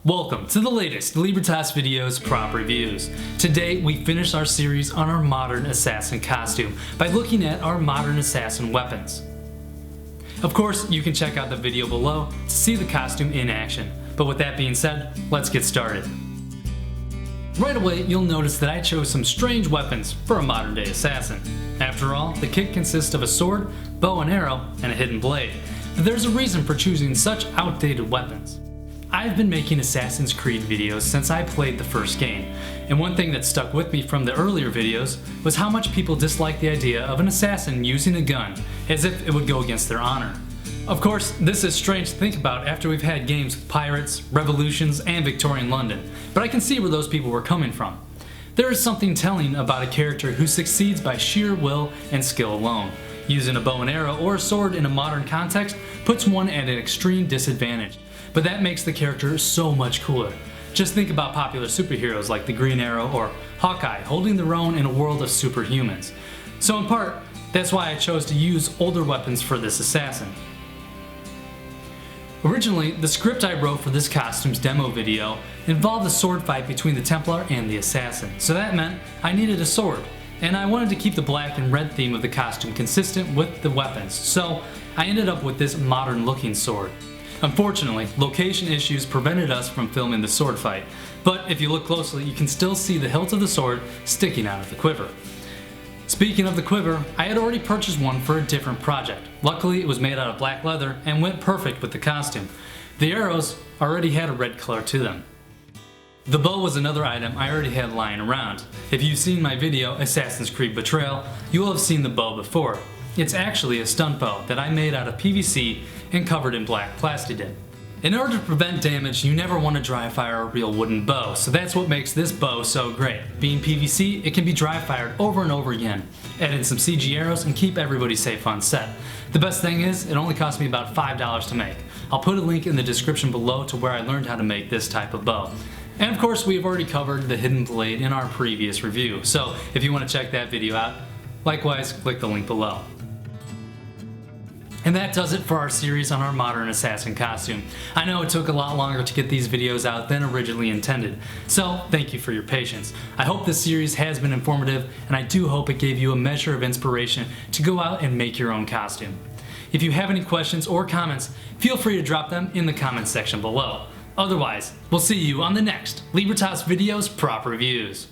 Welcome to the latest Libertas videos prop reviews. Today we finish our series on our modern assassin costume by looking at our modern assassin weapons. Of course, you can check out the video below to see the costume in action, but with that being said, let's get started. Right away, you'll notice that I chose some strange weapons for a modern day assassin. After all, the kit consists of a sword, bow and arrow, and a hidden blade. But there's a reason for choosing such outdated weapons. I've been making Assassin's Creed videos since I played the first game, and one thing that stuck with me from the earlier videos was how much people disliked the idea of an assassin using a gun, as if it would go against their honor. Of course, this is strange to think about after we've had games with pirates, revolutions, and Victorian London, but I can see where those people were coming from. There is something telling about a character who succeeds by sheer will and skill alone. Using a bow and arrow or a sword in a modern context puts one at an extreme disadvantage. But that makes the character so much cooler. Just think about popular superheroes like the Green Arrow or Hawkeye holding their own in a world of superhumans. So in part, that's why I chose to use older weapons for this assassin. Originally, the script I wrote for this costume's demo video involved a sword fight between the Templar and the assassin, so that meant I needed a sword, and I wanted to keep the black and red theme of the costume consistent with the weapons, so I ended up with this modern looking sword. Unfortunately, location issues prevented us from filming the sword fight, but if you look closely you can still see the hilt of the sword sticking out of the quiver. Speaking of the quiver, I had already purchased one for a different project. Luckily it was made out of black leather and went perfect with the costume. The arrows already had a red color to them. The bow was another item I already had lying around. If you've seen my video Assassin's Creed Betrayal, you will have seen the bow before. It's actually a stunt bow that I made out of PVC and covered in black plastidip. In order to prevent damage, you never want to dry fire a real wooden bow, so that's what makes this bow so great. Being PVC, it can be dry fired over and over again. Add in some CG arrows and keep everybody safe on set. The best thing is, it only cost me about $5 to make. I'll put a link in the description below to where I learned how to make this type of bow. And of course, we have already covered the hidden blade in our previous review, so if you want to check that video out, likewise, click the link below. And that does it for our series on our modern assassin costume. I know it took a lot longer to get these videos out than originally intended, so thank you for your patience. I hope this series has been informative, and I do hope it gave you a measure of inspiration to go out and make your own costume. If you have any questions or comments, feel free to drop them in the comments section below. Otherwise, we'll see you on the next Libertas Videos Prop Reviews.